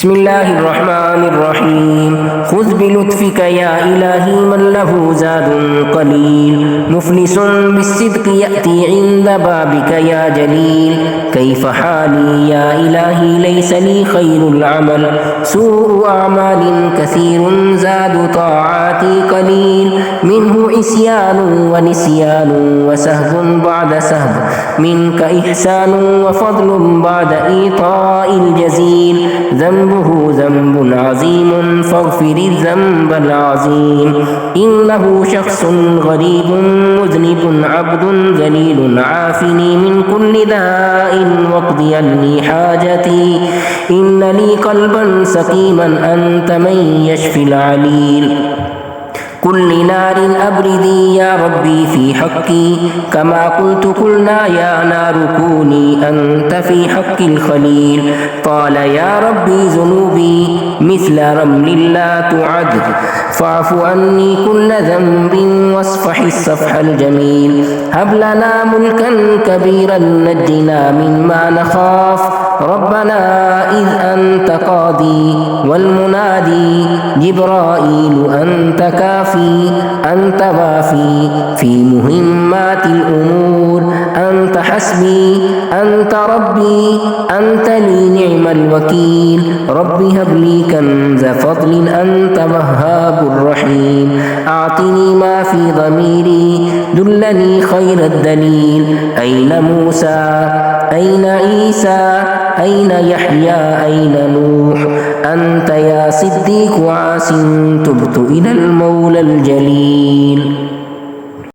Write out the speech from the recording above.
بسم الله الرحمن الرحيم خذ بلطفك يا إلهي من له زاد قليل مفلس بالصدق يأتي عند بابك يا جليل كيف حالي يا إلهي ليس لي خير العمل سوء أعمال كثير زاد طاعاتي قليل منه عصيان ونسيان وسهو بعد سهو منك إحسان وفضل بعد إيطاء الجزيل ذنبه ذنب عظيم فاغفر الذنب العظيم إنه شخص غريب مذنب عبد ذليل عافني من كل داء واقضي لي حاجتي إن لي قلبا سقيما أنت من يشفي العليل كل نار أبردي يا ربي في حقي كما قلت قلنا يا نار كوني أنت في حق الخليل قال يا ربي ذنوبي مثل رمل لا تعد فاعف عني كل ذنب واصفح الصفح الجميل هب لنا ملكا كبيرا نجنا مما نخاف ربنا إذ أنت قاضي والمنادي جبرائيل أنت كافي أنت وافي في مهمات الأمور أنت حسبي أنت ربي أنت لي نعم الوكيل رب هب لي كنز فضل أنت وهاب الرحيم أعطني ما في ضميري دلني خير الدليل أين موسى أين عيسى أين يحيى أين نوح أنت يا صديق وعاص تبت إلى المولى الجليل